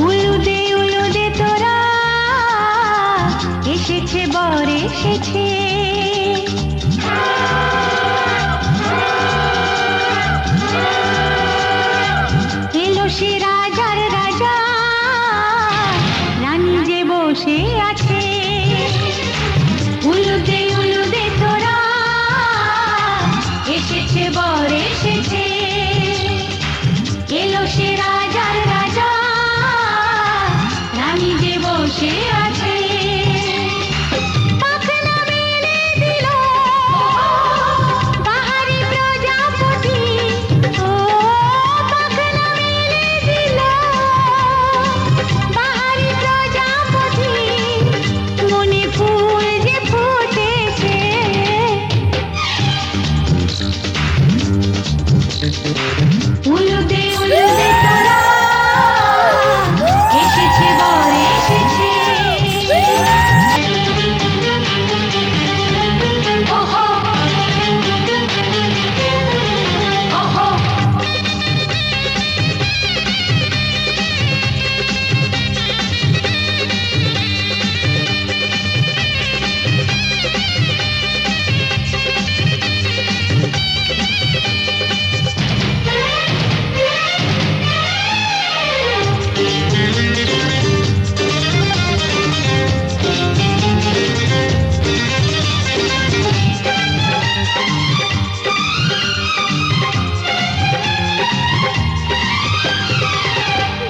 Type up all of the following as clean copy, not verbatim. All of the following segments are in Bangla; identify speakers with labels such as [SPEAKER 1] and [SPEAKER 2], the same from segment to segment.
[SPEAKER 1] উলুদে উলুদে তোরা এসেছে বর এসেছে, এলো সে রাজার রাজা, রানী যে বসে আছে। উলুদে উলুদে তোরা এসেছে বর এসেছে, এলো সে রাজার রাজা, রানী যে বসে আছে। পাখনা মেলে দিল বাহারি প্রজাপতি, ও পাখনা মেলে দিল বাহারি প্রজাপতি, মনে ফুল যে ফুটেছে। উলুদে উলুদে তোরা এসেছে বর এসেছে। ওহো ওহো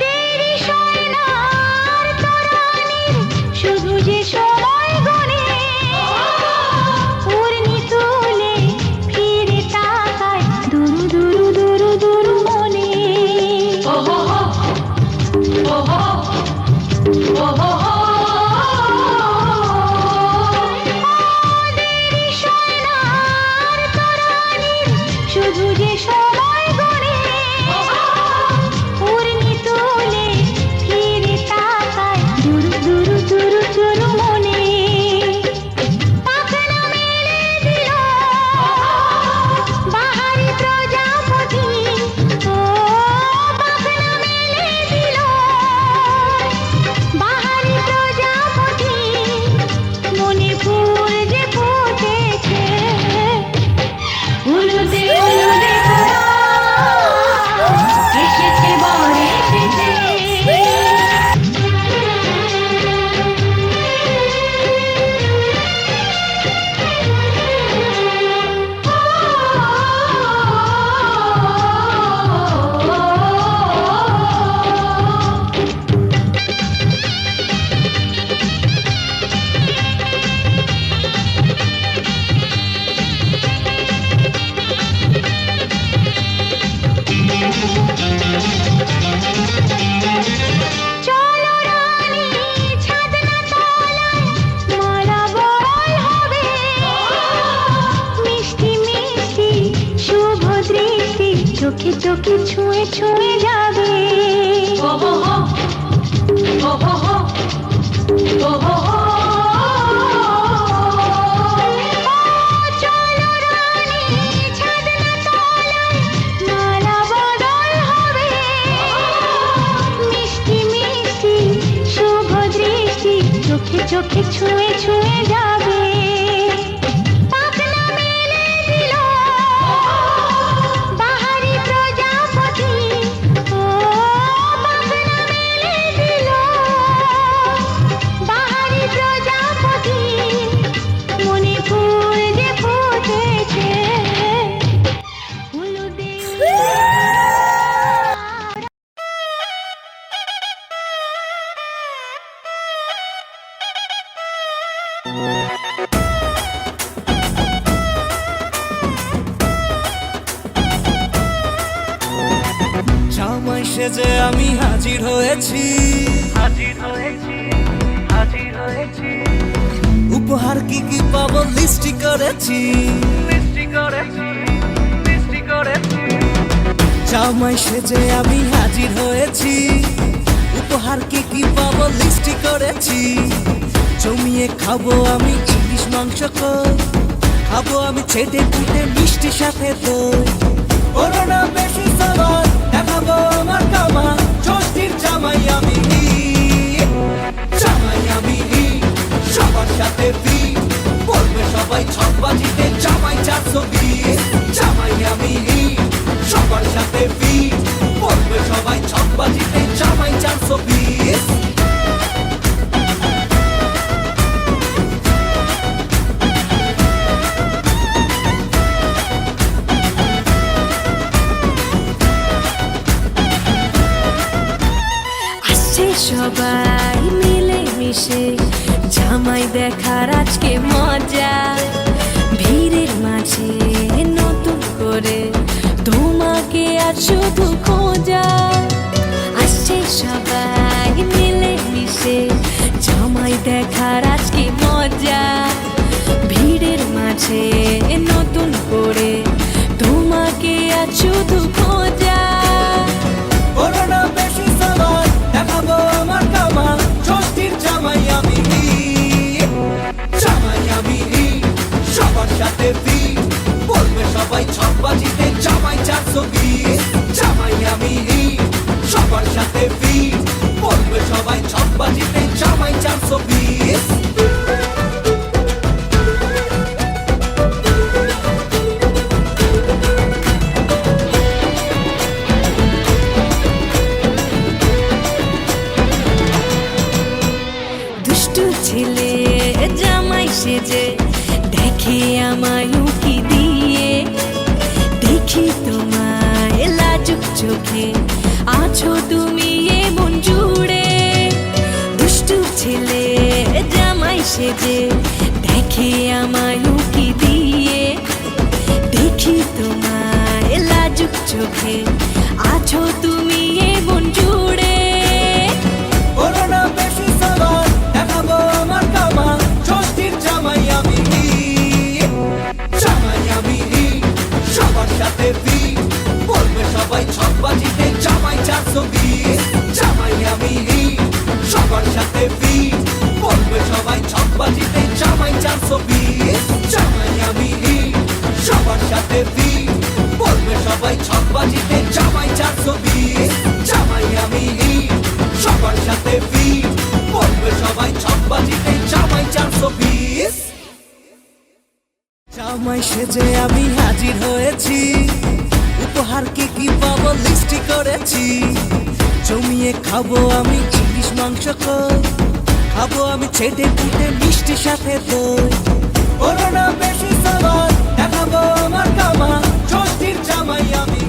[SPEAKER 1] দেরি সোনার তরানির শুধু যে সময় গনে, পূর্ণি তুলে ফিরে তাকায় দুরু দুরু দুরু দুরু মনে। ওহো ওহো ওহো দেরি সোনার তরানির শুধু যে সময় গনে, পূর্ণি তুলে ফিরে তাকায় দুরু দুরু দুরু দুরু মনে। পাখনা মেলে দিল বাহারি প্রজাপতি, ও পাখনা মেলে দিল বাহারি প্রজাপতি, মনে ফুল যে ফুটেছে। উলুদে উলুদে তোরা এসেছে বর এসেছে। চলো রানী ছাদনা তলায় মালা বড়াই হবে, মিষ্টি মিষ্টি শুভ দৃষ্টি চোখে চোখে ছুঁয়ে ছুঁয়ে যাবে। ওহো ওহো ওহো চলো রানী ছাদনা তলায় মালা বদল হবে, মিষ্টি মিষ্টি শুভ দৃষ্টি চোখে চোখে ছুঁয়ে ছুঁয়ে যাবে। পাখনা মেলে দিল বাহারি প্রজাপতি, ও পাখনা মেলে দিল বাহারি প্রজাপতি, মনে ফুল যে ফুটেছে। উলুদে
[SPEAKER 2] জামাই সেজে আমি হাজির হয়েছি, উপহার কি কি পাবো লিস্টি করেছি। জামাই সেজে আমি হাজির হয়েছি, উপহার কি কি পাবো লিস্টি করেছি। জমিয়ে খাবো আমি ইলিশ মাংস কই, খাবো আমি ছেটে পুটে মিষ্টি সাথে দই। ওরো না সামান দেখাবো আমার কামা ষষ্ঠীর জামাই আমি জামাই আমি সবার সাথে ফি বলবে সবাই ছকবাজিতে জামাই 420 জামাই আমি সবার সাথে ফি বলবে সবাই ছকবাজিতে জামাই 420
[SPEAKER 1] সবাই মিলে মিশে জামাই দেখার আজকে মজা ভিড়ের মাঝে নতুন করে তোমাকে আর শুধু খোঁজা আসছে সবাই মিলে মিশে জামাই দেখার আজকে মজা ভিড়ের মাঝে নতুন করে তোমাকে আর শুধু খোঁজা
[SPEAKER 2] করোনা বেশি সামান দেখাবো আমার কামা ষষ্ঠীর জামাই আমি জামাই আমি সবার সাথে ফি বলবে সবাই ছকবাজিতে জামাই 420 জামাই আমি সবার সাথে ফি বলবে সবাই ছকবাজিতে জামাই 420
[SPEAKER 1] ছেলে জামাই সেজে দেখে আমায় উকি দিয়ে দেখি তোমায় লাজুক চোখে আছো তুমি এমন জুড়ে দুষ্টু ছেলে জামাই সেজে দেখে আমায় উকি দিয়ে দেখি তোমায় লাজুক চোখে আছো তুমি এমন জুড়ে
[SPEAKER 2] করোনা বেশি সামান দেখাবো আমার কামা ষষ্ঠীর জামাই আমি জামাই আমি সবার সাথে ফি বলবে সবাই ছকবাজিতে জামাই 420 জামাই আমি সবার সাথে ফি বলবে সবাই ছকবাজিতে জামাই 420 জামাই আমি সবার সাথে ফি বলবে সবাই ছকবাজিতে জামাই 420 জামাই আমি সবার সাথে ফি বলবে সবাই ছকবাজিতে জামাই 420 জামাই সেজে আমি হাজির হয়েছি উপহার কি কি পাবো লিস্টি করেছি জমিয়ে খাবো আমি ইলিশ মাংস খাবো আমি ছেটে পুটে মিষ্টি সাথে দই করোনা বেশি সামান দেখাবো আমার কামা ষষ্ঠীর জামাই আমি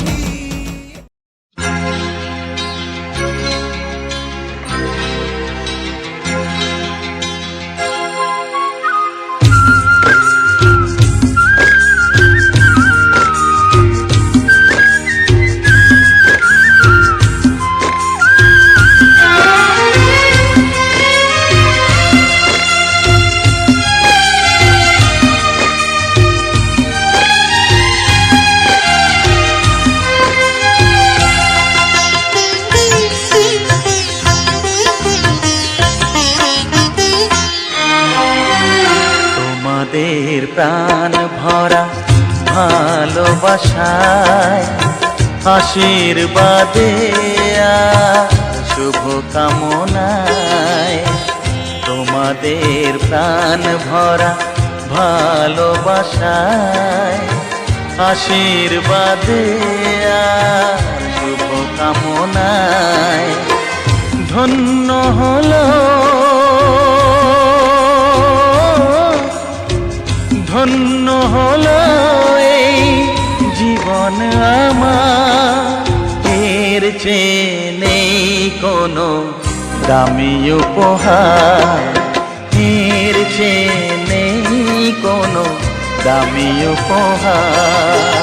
[SPEAKER 3] প্রাণ ভরা ভালোবাসায় আশীর্বাদে শুভ কামনায় তোমাদের প্রাণ ভরা ভালোবাসায় আশীর্বাদে শুভ কামনায় ধন্য হলো ধন্য হলো এই জীবন আমার এর চেয়ে নেই কোনো দামি উপহার এর চেয়ে নেই কোনো দামি উপহার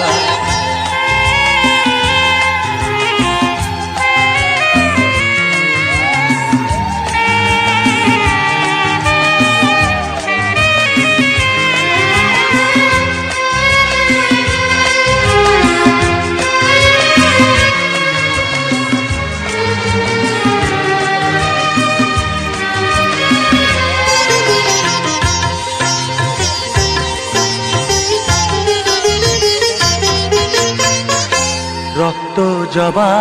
[SPEAKER 3] রক্ত জবা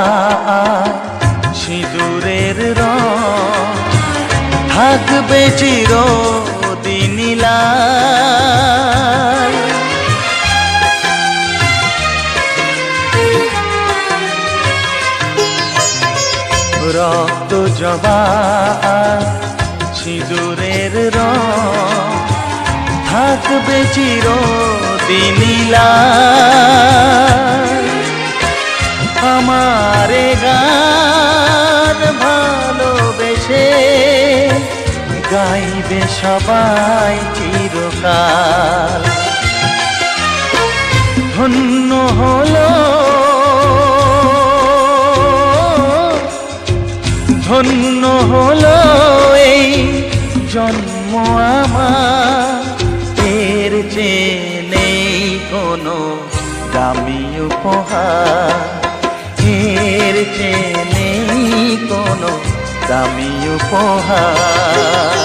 [SPEAKER 3] সিঁদুরের রং থাকবে চিরদিন লাল। রক্ত জবা সিঁদুরের রং থাকবে চিরদিন লাল। আমারে গান ভালোবেসে গাইবে সবাই চিরকাল। ধন্য হলো ধন্য হলো এই জন্ম আমার, এর চেয়ে নেই কোনো দামি উপহার, এর চেয়ে নেই কোনো দামি উপহার।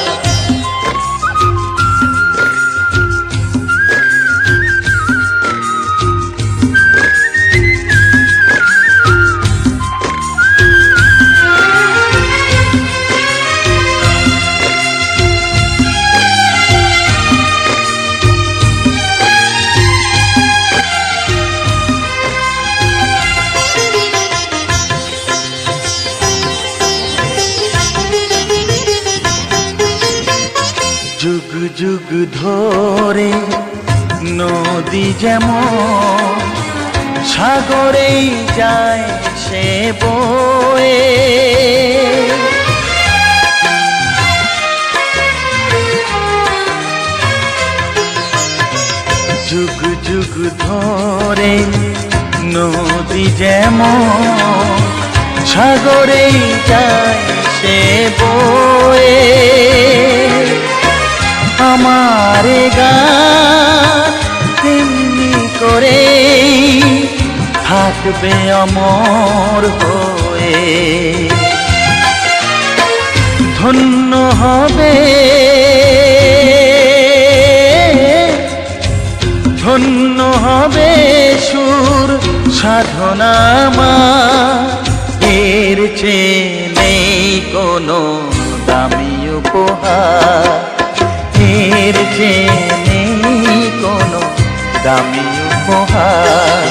[SPEAKER 3] যুগ যুগ ধরে নদী যেমন সাগরেই যায় সে বয়ে, যুগ যুগ ধরে নদী যেমন সাগরেই যায় সে বয়ে। আমার গান তেমনি করে থাকবে অমর হয়ে। ধন্য হবে ধন্য হবে সুর সাধনা আমার, এর চেয়ে নেই কোনো দামি উপহার, এর চেয়ে নেই কোনো দামি উপহার।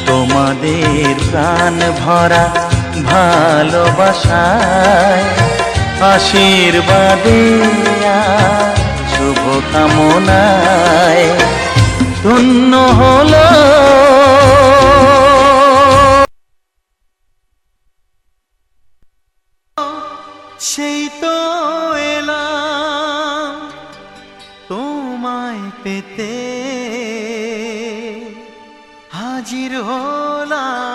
[SPEAKER 3] তোমাদের প্রাণ ভরা ভালোবাসায় আশীর্বাদে শুভ কামনায় ধন্য হলো। সেই তো এলাম তোমায় পেতে, হাজির হলাম।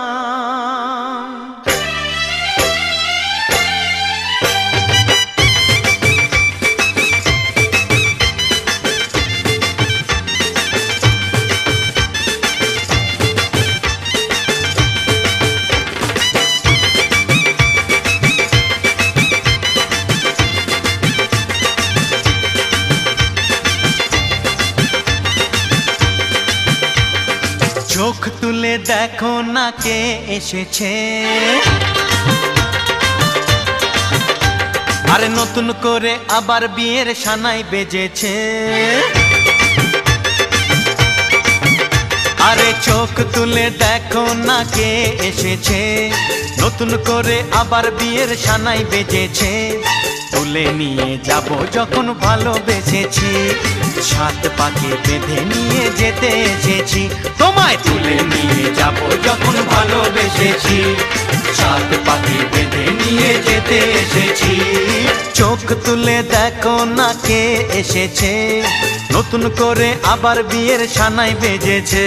[SPEAKER 3] চোখ তুলে দেখো না কে এসেছে, আরে নতুন করে আবার বিয়ের সানাই বেজেছে। আরে চোখ তুলে দেখো না কে এসেছে, নতুন করে আবার বিয়ের সানাই বেজেছে। তুলে নিয়ে যাব যখন ভালোবেসেছি, সাত পাকে বেঁধে নিয়ে যেতে এসেছি। তোমায় তুলে নিয়ে যাব যখন ভালোবেসেছি, সাত পাকে বেঁধে নিয়ে যেতে এসেছি। চোখ তুলে দেখো না কে এসেছে, নতুন করে আবার বিয়ের সানাই বেজেছে।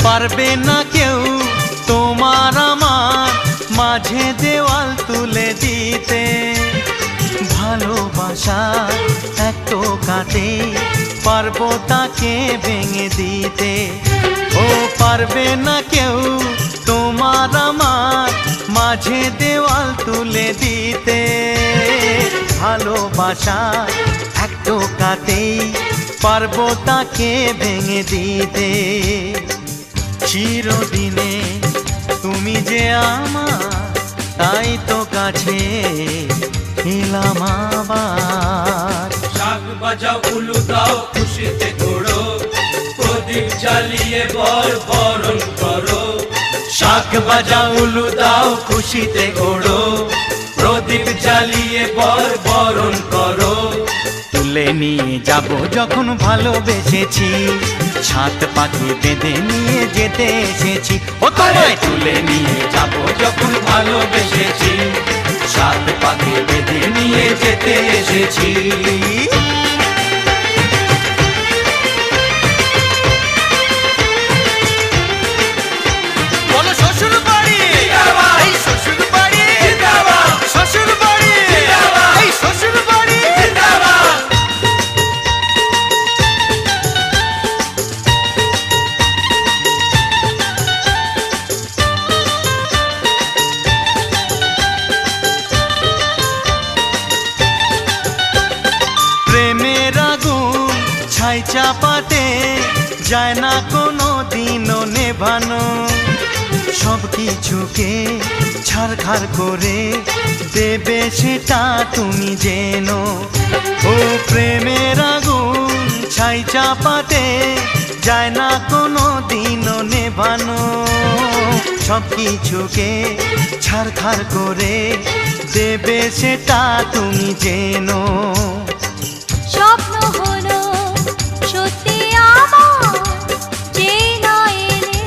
[SPEAKER 3] পারবে না কেউ তোমার আমার মাঝে দেওয়াল তুলে দিতে, ভালোবাসা এক টোকাতে পারবো তাকে ভেঙে দিতে। ও পারবে না কেউ তোমার আমার মাঝে দেওয়াল তুলে দিতে। ভালোবাসা এক টোকাতেই পারবো তাকে ভেঙে দিতে। চিরদিনে তুমি যে আমার, তাই তো কাছে এলাম আবার।
[SPEAKER 4] শাক বাজাও উলু দাও খুশিতে ঘোড়ো, প্রদীপ জ্বালিয়ে বরণ করো।
[SPEAKER 3] শাক বাজাও উলু দাও খুশিতে ঘোড়ো,
[SPEAKER 4] প্রদীপ জ্বালিয়ে বরণ করো।
[SPEAKER 3] তুলে নিয়ে যাব যখন ভালোবেসেছি, ছাত পাখি বেঁধে নিয়ে যেতে এসেছি। ও তোমায় তুলে নিয়ে যাব যখন ভালোবেসেছি,
[SPEAKER 4] সাত পাখি বেঁধে নিয়ে যেতে এসেছি।
[SPEAKER 3] বলো শ্বশুর বাড়ি, এই শ্বশুর বাড়ি, শ্বশুর বাড়ি, এই শ্বশুর বাড়ি। প্রেমের আগুন ছাই চাপাতে যায় না কোনো দিনও নেভানো। সব কিছুকে ছারখার করে দেবে সেটা তুমি জেনো। ও প্রেমের আগুন ছাই চাপাতে যায় না কোনো দিনও নেভানো। সব কিছুকে ছারখার করে দেবে সেটা তুমি জেনো।
[SPEAKER 1] স্বপ্ন হলো সত্যি আমার, যে না এলে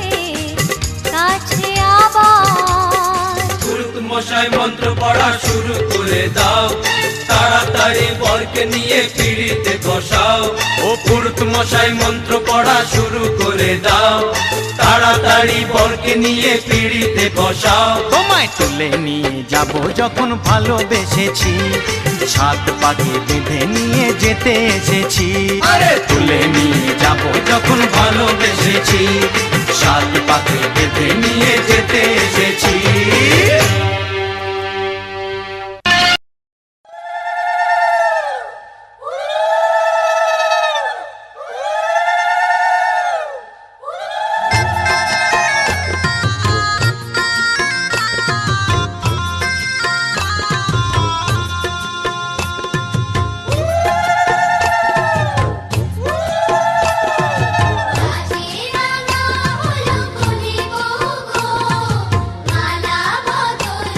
[SPEAKER 1] কাছে আবার।
[SPEAKER 4] পুরুত মশাই মন্ত্র পড়া শুরু করে দাও, তাড়াতাড়ি বরকে নিয়ে পিড়িতে বসাও। ও পুরুত মশাই মন্ত্র পড়া শুরু করে দাও, তাড়াতাড়ি বরকে নিয়ে পিড়িতে বসাও।
[SPEAKER 3] তোমায় তুলে নিয়ে যাব যখন ভালোবেসেছি, ছাদ পাখি বেঁধে নিয়ে যেতে এসেছি।
[SPEAKER 4] আরে
[SPEAKER 3] তুলে নিয়ে যাব যখন
[SPEAKER 4] ভালোবেসেছি, সাত পাখি বেঁধে নিয়ে যেতে এসেছি।
[SPEAKER 1] রাঙা হলো কোনে গো গো, মালা বদল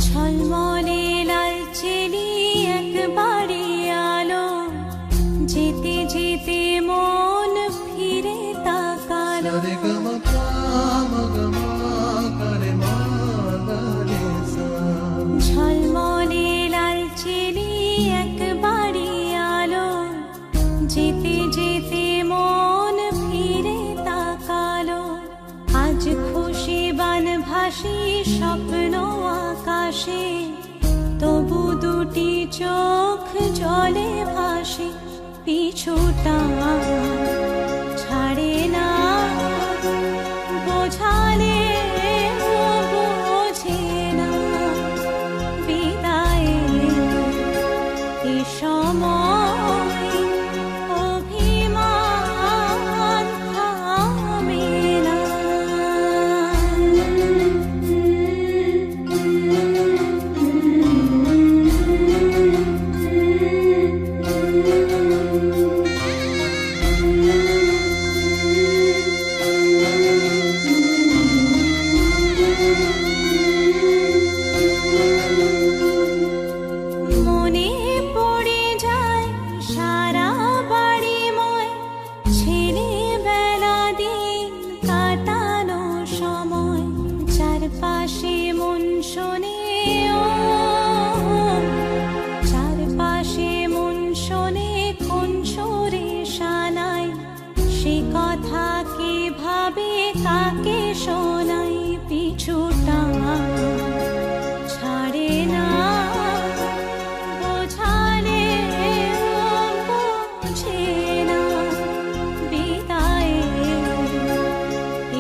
[SPEAKER 1] ঝলমলে লালচেলি একবারে আলো, যেতে যেতে মন ফিরে তাকালো। ঝলমলে লালচেলি একবারে আলো, যেতে যেতে মন ফিরে তাকালো। আজ খুশি বানভাসি স্বপ্ন আকাশে, তবু দুটি চোখ জলে ভাসে। পিছুটা ছাড়ে না, বোঝালে বোঝে না। বিদায়ের এ সময় অভিমান থামে না। মনে পড়ে যায় সারা বাড়িময় ছেলেবেলা দিন কাটানো সময়। চারপাশে মন শোনে ও, চারপাশে মন শোনে কোন সুরে শানাই। সে কথা কে ভাবে কাকে শোনাই। পিছুটা ছাড়ে না, বোঝালে বোঝে না। বিদায়ের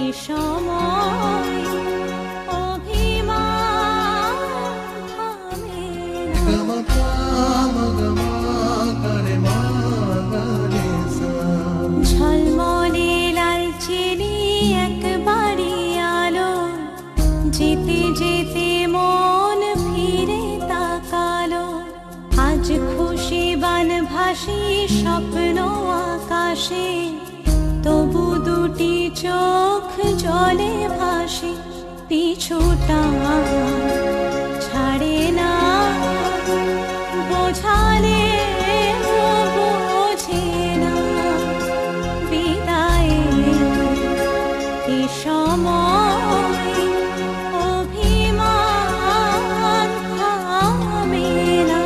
[SPEAKER 1] এ সময় অভিমান থামে না। ঝলমলে লালচেলি একবারে আলো, যেতে যেতে মন ফিরে তাকালো। আজ খুশি বানভাসি স্বপ্ন আকাশে, তবু দুটি চোখ জলে ভাসে। পিছুটা ছাড়ে না, বোঝালে বোঝে না। বিদায়ের এ সময় অভিমান থামে না।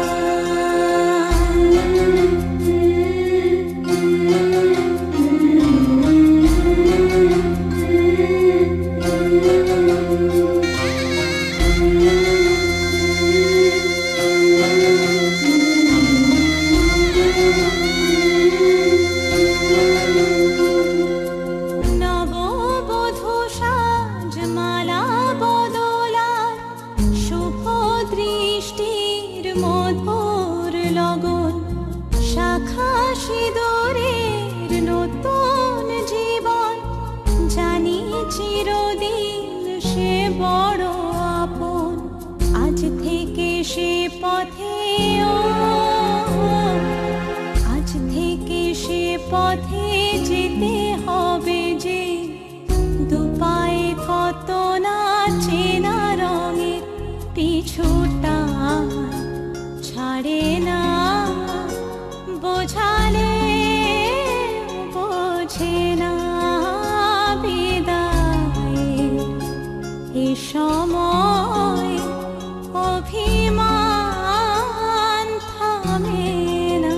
[SPEAKER 1] পথে যেতে হবে যে, দুপায়ে কত না চেনা রঙের পিছুটা ছাড়ে না, বোঝালে বোঝে না বিদায়ের এ সময় অভিমান থামে না।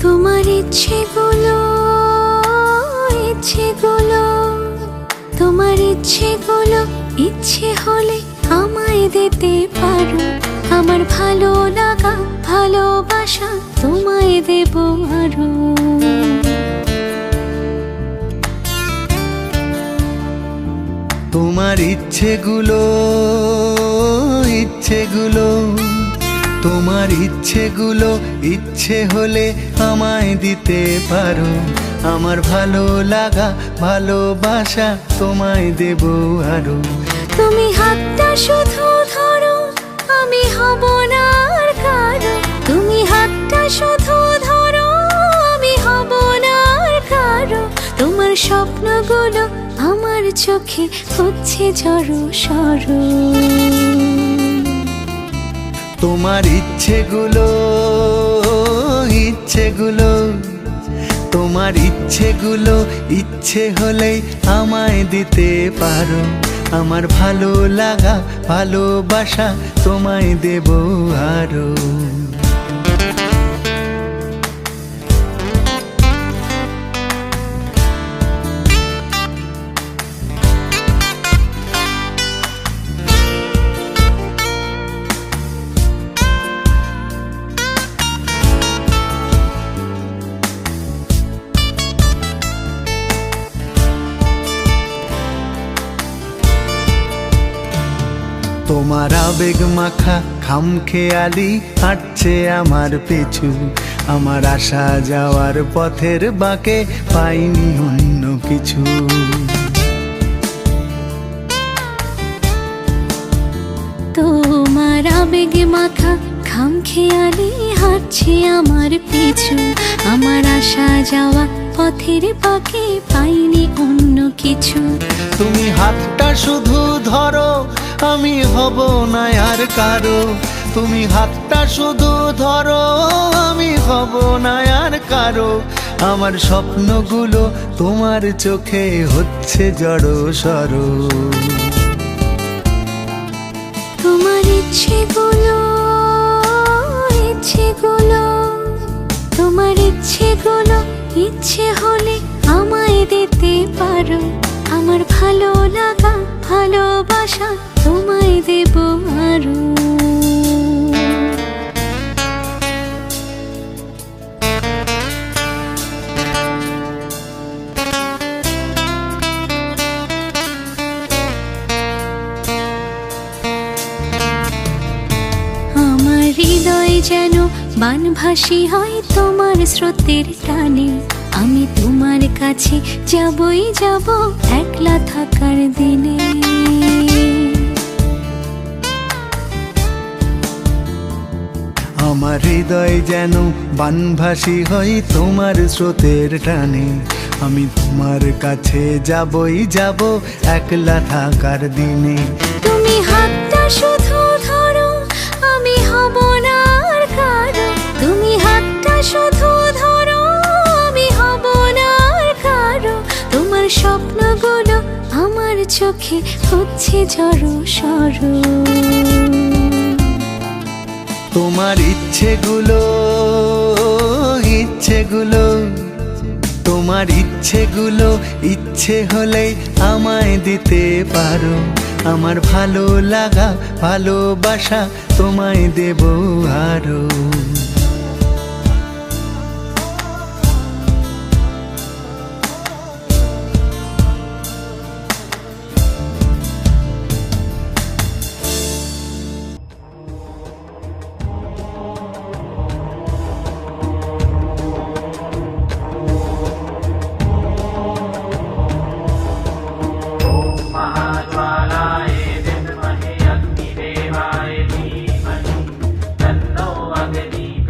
[SPEAKER 1] তোমার ইচ্ছেগুলো তোমার ইচ্ছেগুলো ইচ্ছে হলে আমায় দিতে পারো, আমার ভালো লাগা ভালোবাসা তোমায় দেব আরো।
[SPEAKER 2] তোমার ইচ্ছেগুলো তোমার ইচ্ছেগুলো ইচ্ছে হলে আমায় দিতে পারো, আমার ভালো লাগা ভালোবাসা তোমায় দেব আরো।
[SPEAKER 1] তুমি হাতটা শুধু ধরো, আমি হব না আর কারো। তুমি হাতটা শুধু ধরো, আমি হব না আর কারো। তোমার স্বপ্নগুলো আমার চোখে হচ্ছে জড়ো সরো।
[SPEAKER 2] তোমার ইচ্ছেগুলো তোমার ইচ্ছেগুলো ইচ্ছে হলেই আমায় দিতে পারো, আমার ভালো লাগা ভালোবাসা তোমায় দেব আরো। তোমার আবেগ মাখা খামখেয়ালি হাঁটছে আমার পিছু, আমার আসা যাওয়ার পথের বাঁকে পাইনি অন্য কিছু।
[SPEAKER 1] তোমার আবেগ মাখা খামখেয়ালি হাঁটছে আমার পিছু, আসা যাওয়া পথের পাকে পাইনি অন্য কিছু।
[SPEAKER 2] তুমি হাতটা শুধু ধরো, আমি হব না আর কারো। তুমি হাতটা শুধু ধরো, আমি হব না আর কারো। আমার স্বপ্নগুলো তোমার চোখে হচ্ছে জড় সরো।
[SPEAKER 1] তোমার ইচ্ছেগুলো, ইচ্ছেগুলো, তোমার ইচ্ছেগুলো ইচ্ছে হলে আমায় দিতে পারো। আমার ভালো লাগা ভালোবাসা তোমায় দেব আরো। আমার হৃদয় যেন বানভাসী হয় তোমার স্রোতের টানে। আমি তোমার কাছে যাবই যাব একলা থাকার দিনে।
[SPEAKER 2] আমার হৃদয় যেন বানভাসী হয় তোমার স্রোতের টানে। আমি তোমার কাছে যাবই যাব একলা থাকার দিনে।
[SPEAKER 1] তুমি হাতটা শুধু ধরো, আমি হব না আর কারো। তুমি হাতটা শুধু ধরো, আমি হব না আর কারো। তোমার স্বপ্নগুলো আমার চোখে হচ্ছে জড়ো সরো।
[SPEAKER 2] তোমার ইচ্ছেগুলো, ইচ্ছেগুলো, তোমার ইচ্ছেগুলো ইচ্ছে হলে আমায় দিতে পারো। আমার ভালো লাগা ভালোবাসা তোমায় দেব আরো।
[SPEAKER 5] महाज्वालाय विद्महे अग्निदेवाय धीमहि तन्नो अग्निः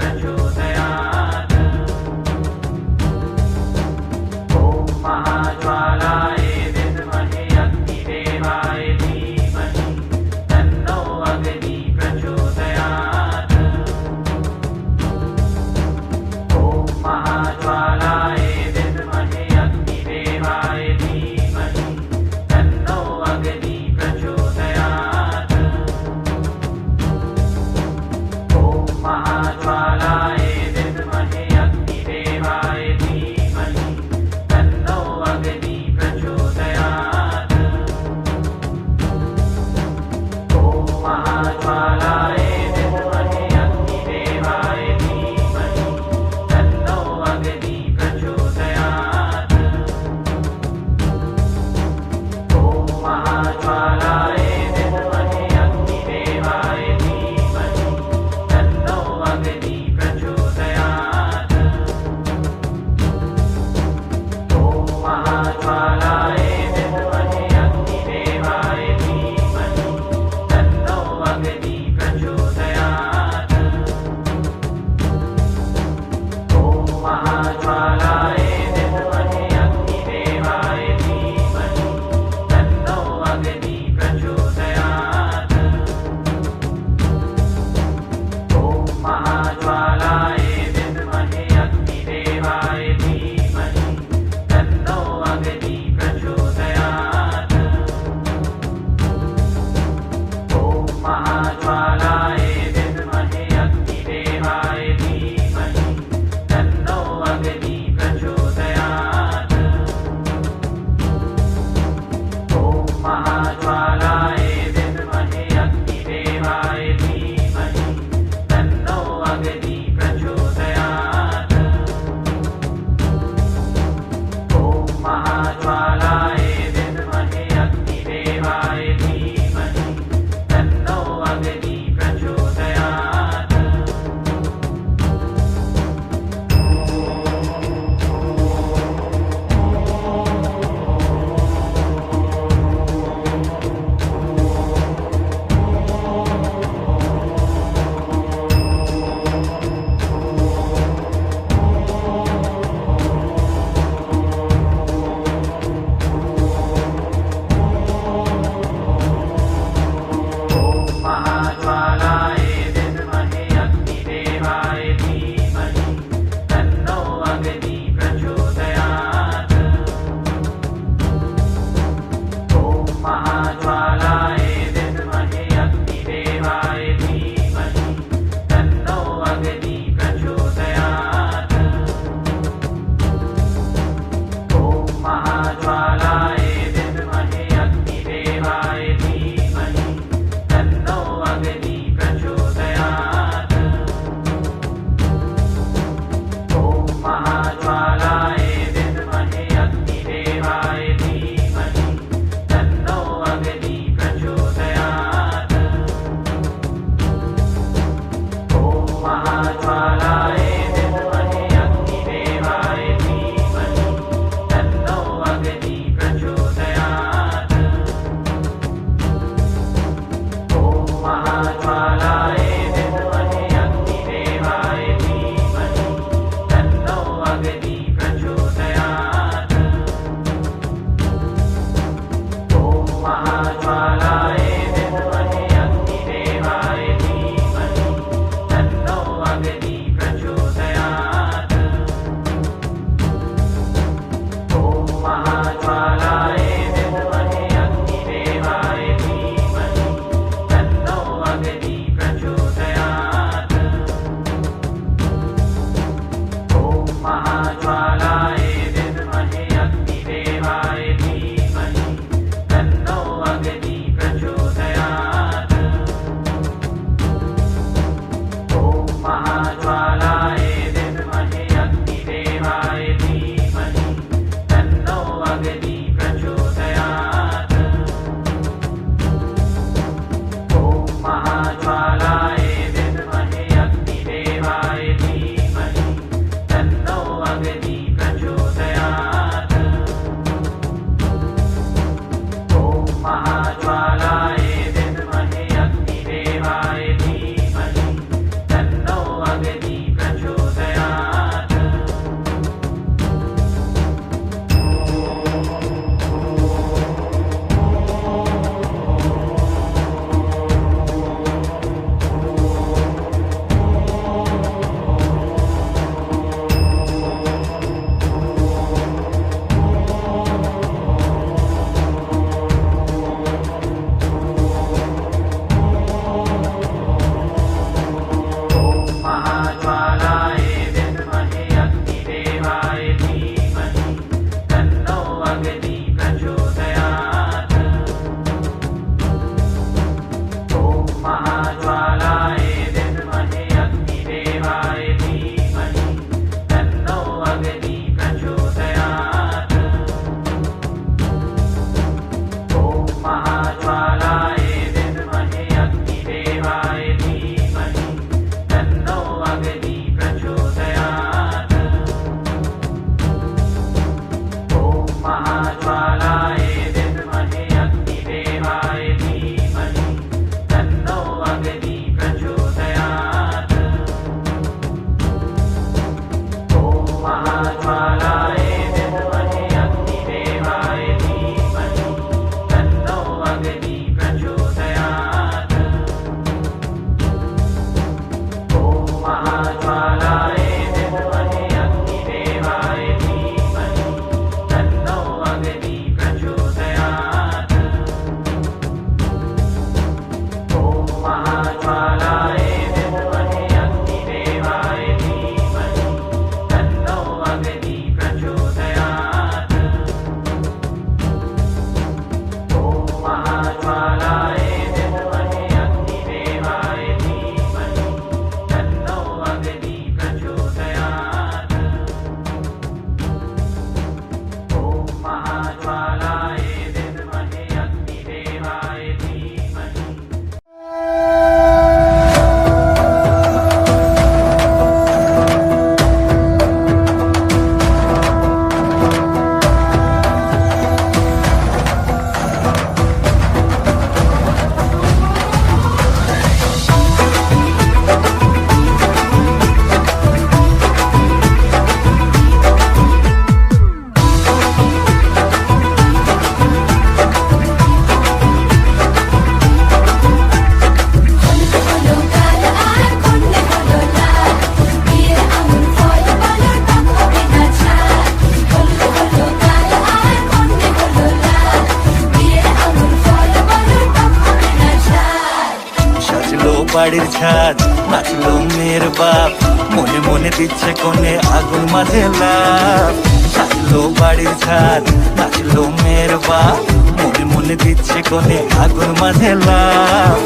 [SPEAKER 2] বাড়ির ছাদ, নাচলো মেয়ের বাপ, মনে মনে দিচ্ছে কোণে আগুন মাঝে লাভ। সাজলো বাড়ির ছাদ, নাচলো মেয়ের বাপ, মনে মনে দিচ্ছে কোণে আগুন মাঝে লাভ।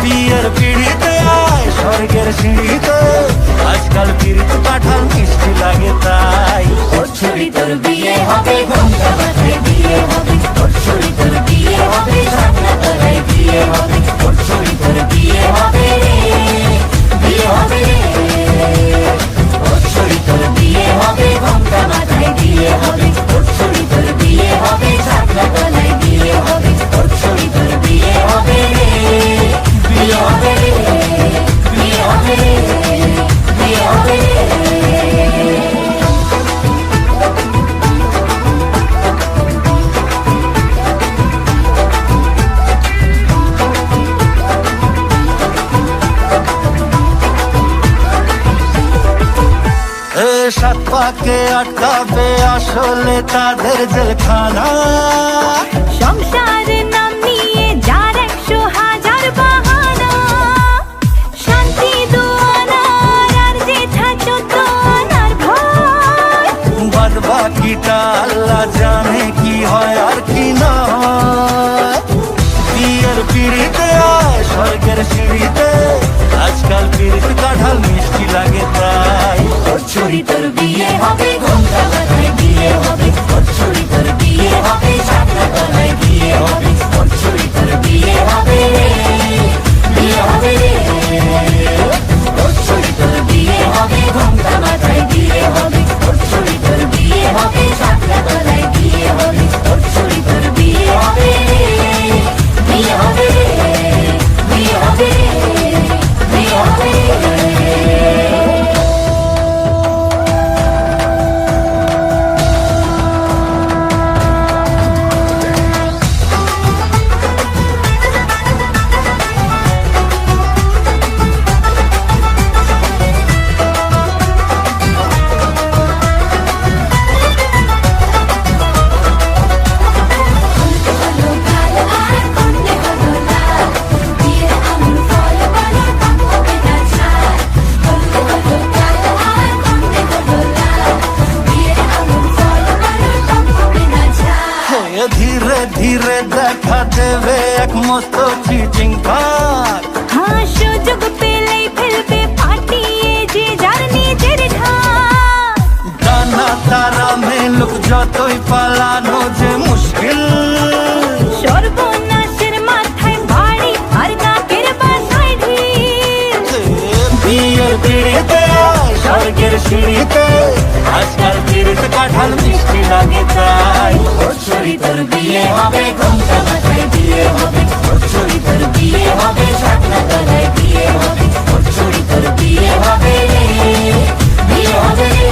[SPEAKER 2] বিয়ের পিড়িতে আয় স্বর্গের সিঁড়িতে, আজকাল পিড়িত কাঁঠাল মিষ্টি লাগে তাই।
[SPEAKER 1] ওর ছুরি তোর বিয়ে হবে, ঘোমটা মাথায় বিয়ে হবে, ওর ছুরি তোর বিয়ে হবে, সামনা তলায় বিয়ে হবে, ওর ছুরি তোর বিয়ে হবে রে, বিয়ে হবে রে। ওর ছুরি তোর বিয়ে হবে, ঘোমটা মাথায় বিয়ে হবে, ওর ছুরি তোর বিয়ে হবে, সামনা তলায় বিয়ে হবে, ওর ছুরি তোর বিয়ে হবে রে, বিয়ে হবে রে, বিয়ে হবে রে, বিয়ে হবে রে।
[SPEAKER 2] সাত পাকে আটকাবে আসলে তাদের জেলখানা।
[SPEAKER 1] সংসারের নাম নিয়ে যার 100,000 বাহানা, শান্তি দুয়ানার আর জেঠা চোদ্দ আনার ভয়।
[SPEAKER 2] বাদ বাকিটা আল্লাহ জানে কি হয় আর কি না হয়। বিয়ের পিড়িতে আয় স্বর্গের সিঁড়িতে, আজকাল পিড়িত কাঁঠাল মিষ্টি লাগে তাই।
[SPEAKER 1] ওর ছুরি তোর বিয়ে হবে, ঘোমটা মাথায় বিয়ে হবে, ওর ছুরি তোর বিয়ে হবে, সামনা তলায় বিয়ে হবে, ওর ছুরি তোর বিয়ে হবে রে, বিয়ে হবে রে। ওর ছুরি তোর বিয়ে হবে, ঘোমটা মাথায় বিয়ে হবে, ওর ছুরি তোর বিয়ে হবে, সামনা তলায় বিয়ে হবে, ওর ছুরি তোর বিয়ে হবে রে, বিয়ে হবে রে, বিয়ে হবে রে, বিয়ে হবে রে।
[SPEAKER 2] ধীরে ধীরে দেখা দেবে এক মস্ত চিটিং ভাগ।
[SPEAKER 1] हाँ সুযোগ পেলেই ফেলবে ফাটিয়ে যে যার নিজের ঢাক।
[SPEAKER 2] ডানা তারা মেলুক যতই পালানো যে মুশকিল।
[SPEAKER 1] সর্বনাশের মাথায় ভারী আর কাকের বাসায় ঢিল।
[SPEAKER 2] বিয়ের পিড়িতে আয় স্বর্গের সিঁড়িতে, আজকাল পিড়িত কাঁঠাল মিষ্টি লাগে তাই।
[SPEAKER 1] ওর ছুরি তোর বিয়ে হবে, ঘোমটা মাথায় বিয়ে হবে, ওর ছুরি তোর বিয়ে হবে, সামনা তলায় বিয়ে হবে, ওর ছুরি তোর বিয়ে হবে রে, বিয়ে হবে রে।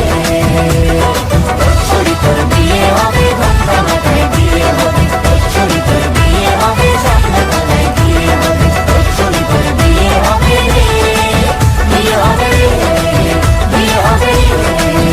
[SPEAKER 1] ওর ছুরি তোর বিয়ে হবে, ঘোমটা মাথায় বিয়ে হবে, ওর ছুরি তোর বিয়ে হবে, সামনা তলায় বিয়ে হবে, ওর ছুরি তোর বিয়ে হবে রে, বিয়ে হবে রে, বিয়ে হবে রে।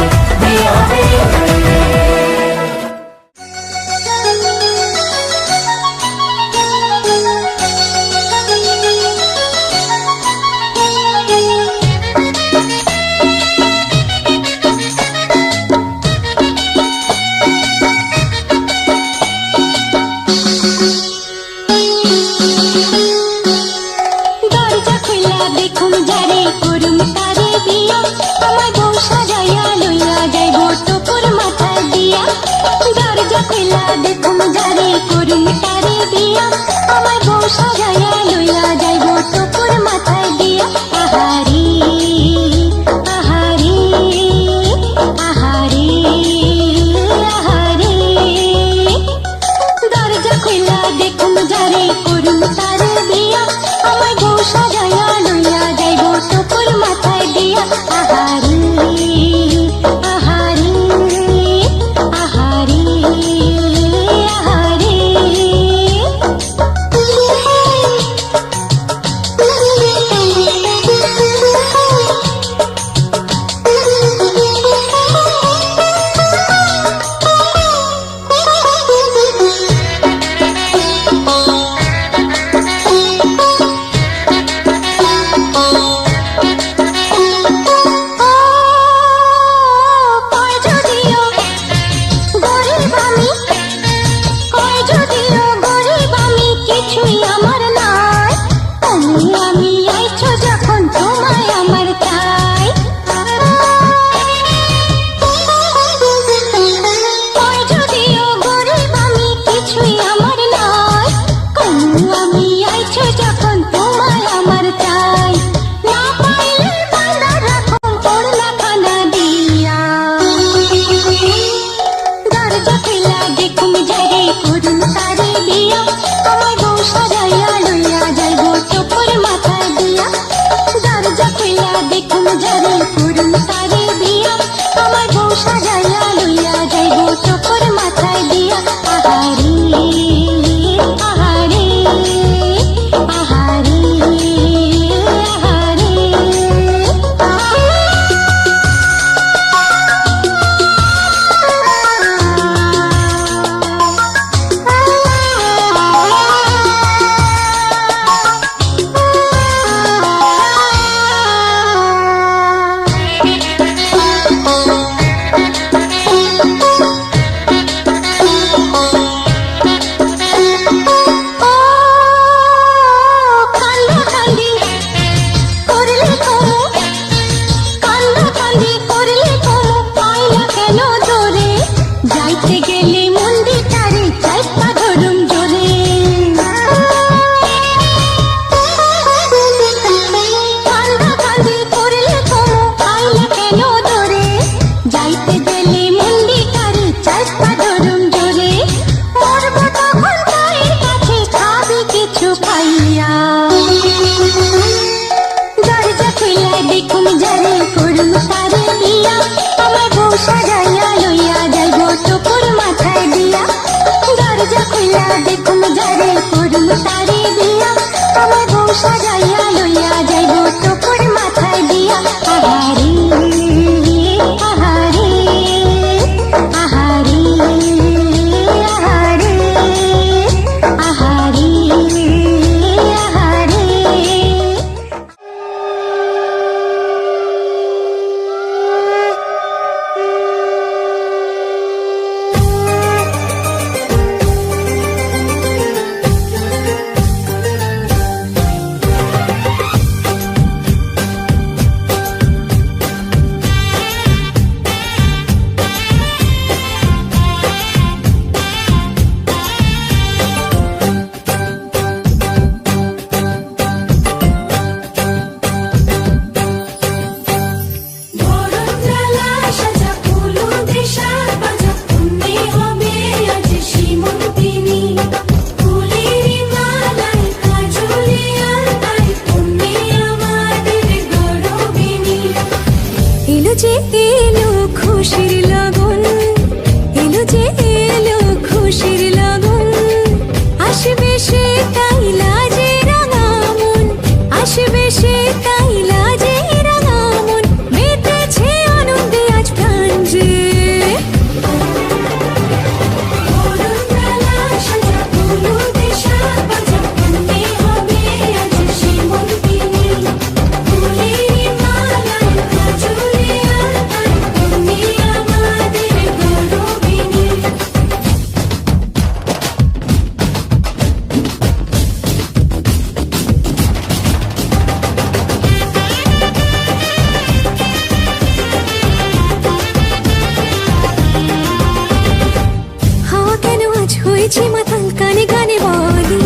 [SPEAKER 1] হয়েছি মাতাল কানে কানে বলি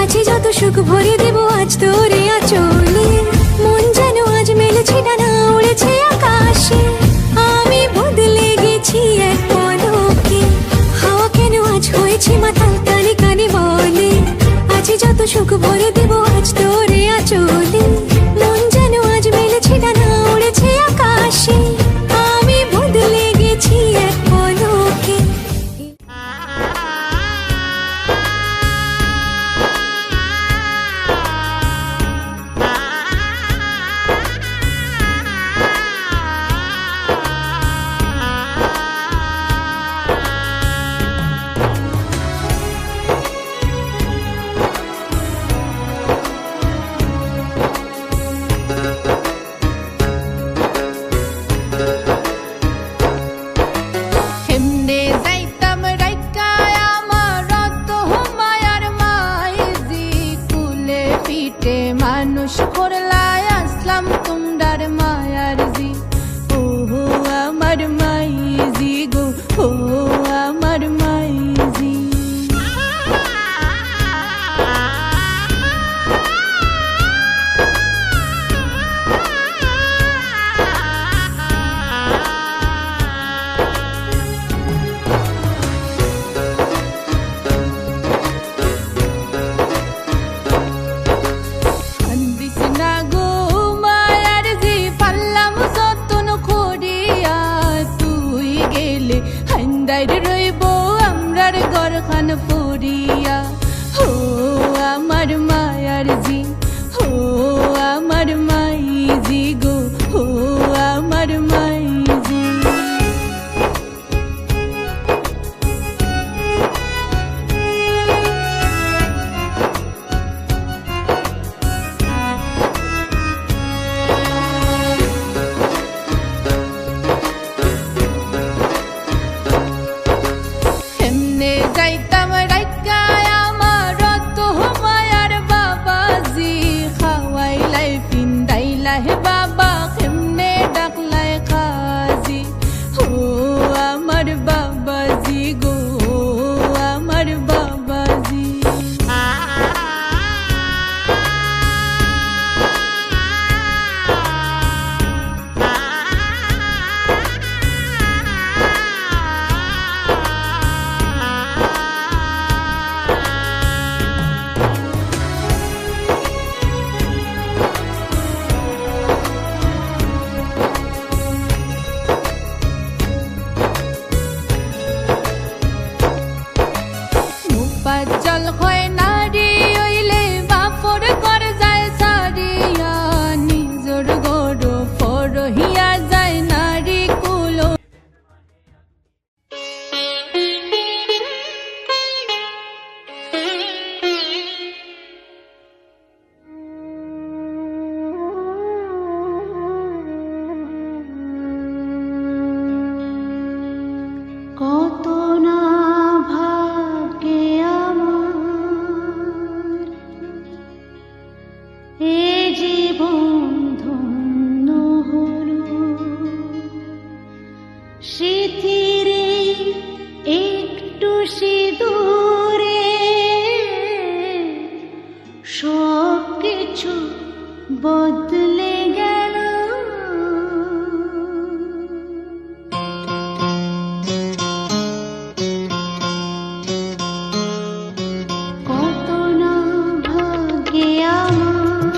[SPEAKER 1] আছে যত সুখ ভরে দেব আজ তোরে আঁচলে মন যেন আজ মেলেছে ডানা উড়েছে আকাশে আমি বদলে গেছি এক পলকে হাওয়া কেন আজ হয়েছে মাতাল কানে কানে বলে আছে যত সুখ ভরে দেব আজ তোরে আঁচলে মন যেন আজ মেলেছে ডানা উড়েছে আকাশে আমি বদলে গেছি এক পলকে
[SPEAKER 5] হেমনে যাইতাম রাইকায় আমার রত মায়ার মাইজি কুলে পিঠে মানুষ করলাই আসলাম তোমরার মায়ার জি ও আমার মাইজি গো ও আমার মাইজি কান্দিস না গো মায়ার জি পাল্লাম যতন করিয়া তুই গেলে হান্দার রইব আমরার গরখান পড়িয়া ও আমার মায়ার জি ও আমার মাইজি গো ও আমার মাইজি হেমনে যাইতাম রাইকায় আমার রত মায়ার বাবাজি খাওয়াইলাই পিন্দাইলাই বাবা হেমনে ডাকলাই খাজি ও আমার বাবাজি গো ও আমার বাবাজি মুপাজ্জল হয় নারী হইলে বাপর ঘর যায় সারিয়া নিজর গড় ফরহিয়া যায় নারী কুল
[SPEAKER 1] কত না ভাগ্যে আমার এ জীবন ধন্য হলো স্মৃতির একটু সিঁদুরে সব কিছু বদলে গেল কত না ভাগ্যে আমার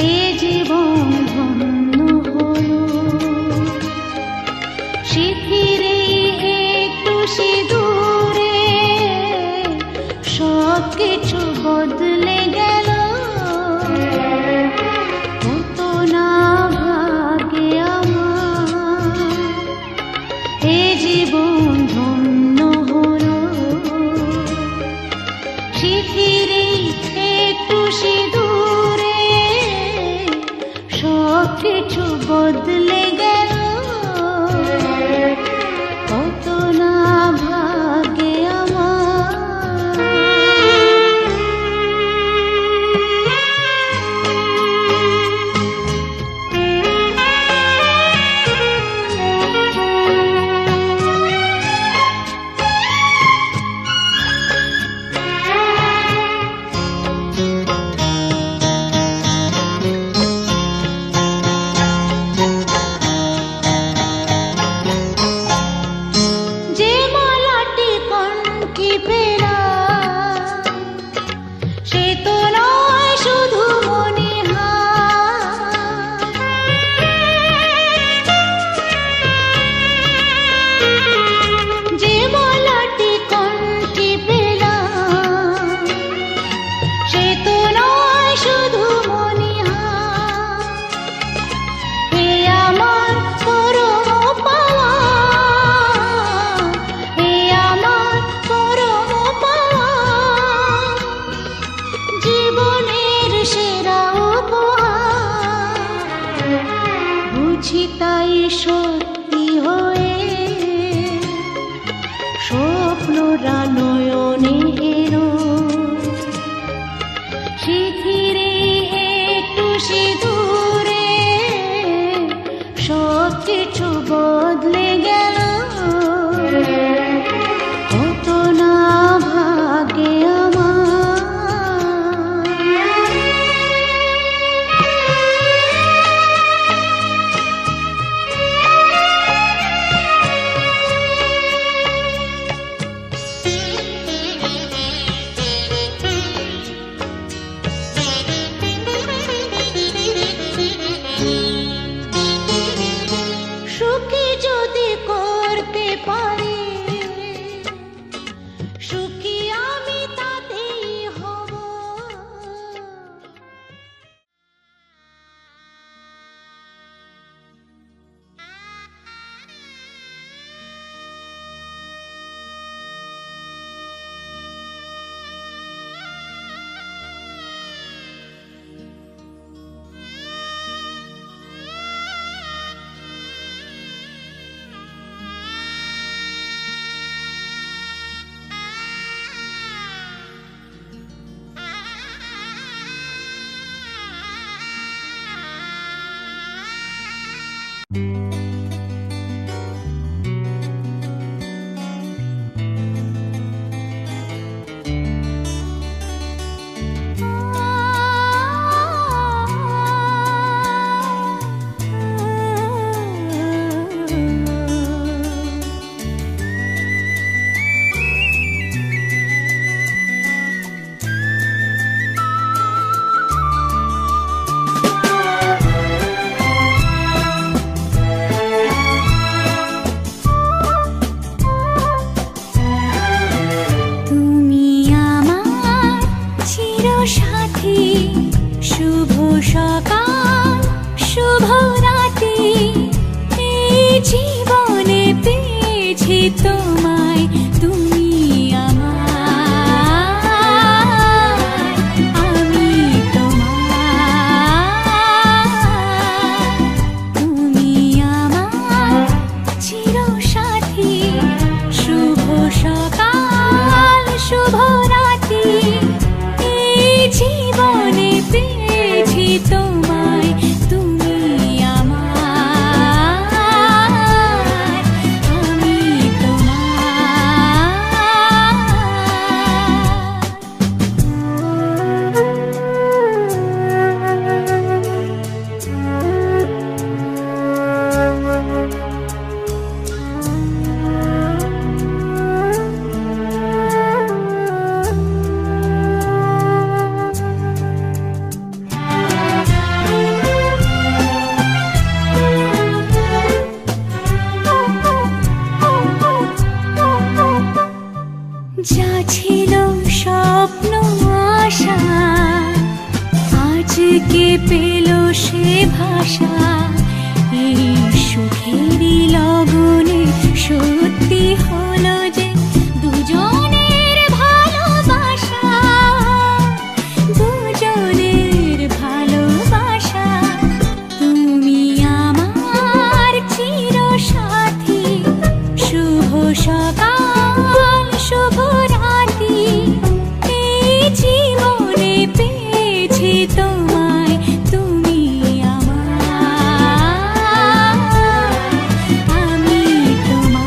[SPEAKER 1] এ জীবন ধন্য হলো স্মৃতির একটু সিঁদুরে সব কিছু বদলে গেল কত না ভাগ্যে আমার এ জীবন ধন্য হলো স্মৃতির একটু সিঁদুরে সব কিছু বদলে গেল কত না ভাগ্যে আমার ভরা নয়নে এলো শিথিরে একটু সিঁদুরে সব কিছু বদলে গেল কত না ভাগে আমার সুখী যদি করতে পারি সুখী আমি তাতেই হব তুমি আমার চিরসাথী শুভ সকাল শুভ রাতি এই জীবনে পেয়েছি তোমায় তুমি আমার আমি তোমার তুমি আমার চিরসাথী শুভ সকাল শুভ রাতি এই জীবনে পেয়েছি তোমায় তুমি আমার আমি যা ছিল স্বপ্ন আশা আজকে পেল সে ভাষা এই সুখেরই লগনে সত্যি হলো যে দুজনের ভালোবাসা দুজনের ভালোবাসা তুমি আমার চিরসাথী শুভ সকাল শুভ রাতি এই জীবনে পেয়েছি তোমায় তুমি আমার আমি তোমার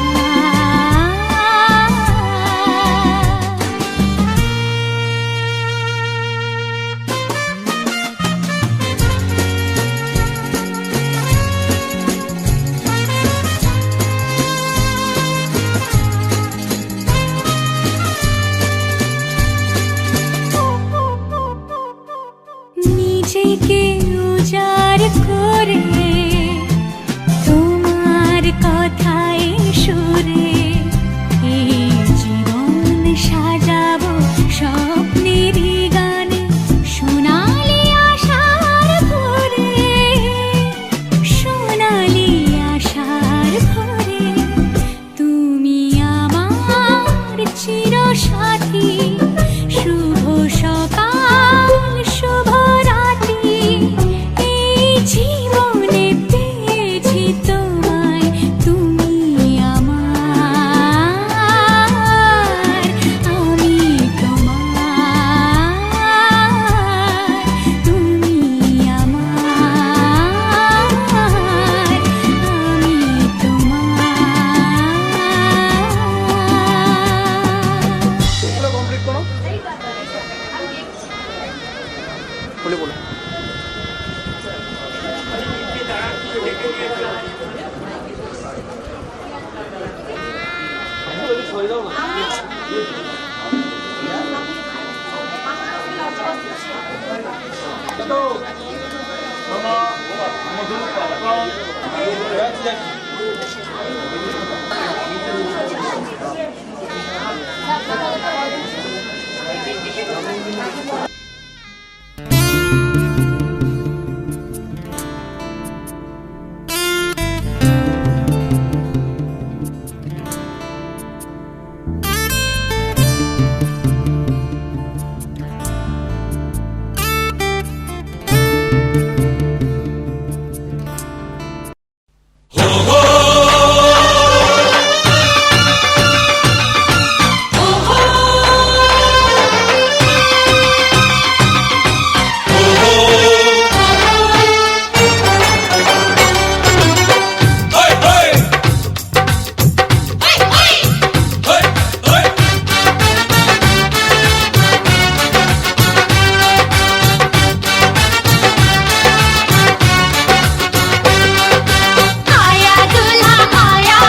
[SPEAKER 1] आया दूल्हा आया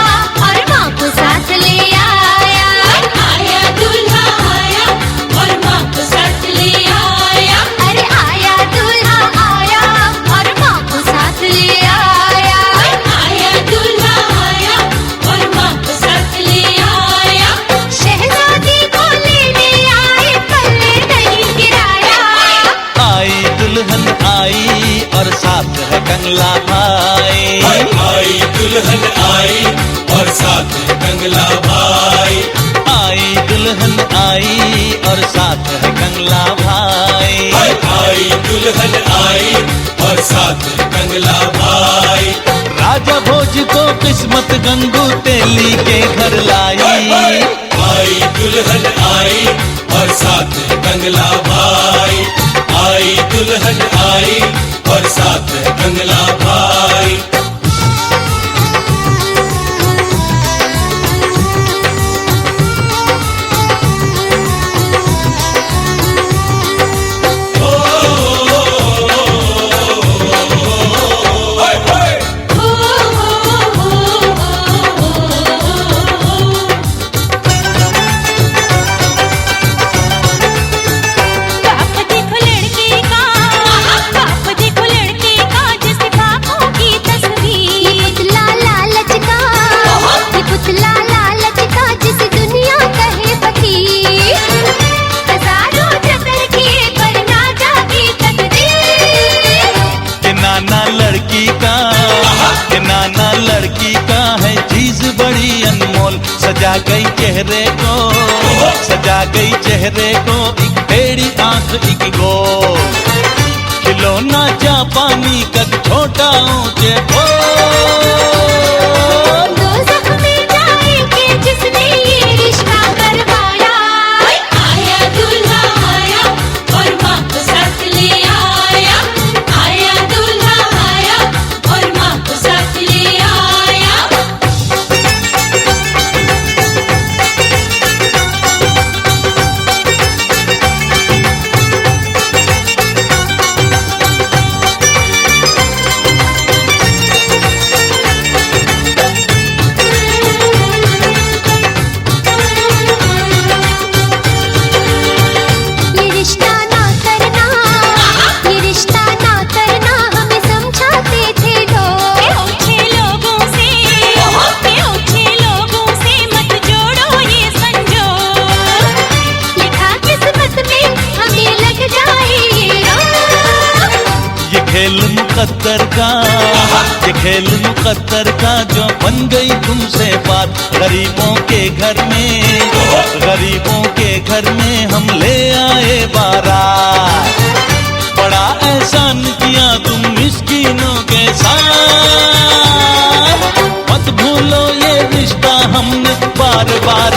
[SPEAKER 1] और माँ को साथ ले आया। आया दूल्हा आया और माँ को साथ ले आया। अरे आया दूल्हा आया और माँ को साथ ले आया। आया दूल्हा आया और माँ को साथ ले आया। शहजादी को लेने आए पल्ले नहीं गिराया।
[SPEAKER 3] आई दुल्हन आई और साथ है कंगला भाई।
[SPEAKER 6] आई दुल्हन आई और साथ है कंगला भाई।
[SPEAKER 3] आई दुल्हन आई और साथ है कंगला भाई।
[SPEAKER 6] आई दुल्हन आई और साथ है कंगला भाई।
[SPEAKER 3] राजा भोज को किस्मत गंगू तेली के घर लाई।
[SPEAKER 6] आई दुल्हन आई और साथ है कंगला भाई। आई दुल्हन आई और साथ है कंगला भाई।
[SPEAKER 1] बाप देखो लड़के का, बाप देखो लड़के का, जिसके बापों की तस्वीर। ये पुतला लालच का, ये पुतला लालच का, जिसे दुनिया कहे फकीर। हजारों जतन किए पर ना जागी तकदीर।
[SPEAKER 3] के नाना लड़की का, के नाना लड़की का है चीज बड़ी अनमोल। सजा गई चेहरे को, सजा गई चेहरे को एक टेढ़ी आंख एक गोल। खिलौना जापानी कद छोटा ऊंचे बोल।
[SPEAKER 1] दोज़ख में जाएंगे जिसने ये रिश्ता करवाया। आया दूल्हा आया और माँ को साथ ले आया। आया दूल्हा आया और माँ को साथ ले आया। ये रिश्ता ना करना, ये रिश्ता ना करना, हमें समझाते थे लोग। ओछे लोगों से, ओछे लोगों से मत जोड़ो ये संजोग। लिखा किस्मत में हमें लग जाए ये रोग।
[SPEAKER 3] ये खेल मुकद्दर का, ये खेल मुकद्दर का जो बन गई तुमसे बात। गरीबों के घर में, गरीबों के घर में हम ले आए बारात। बड़ा एहसान किया तुम मिस्कीनों के साथ। मत भूलो ये रिश्ता हमने बार बार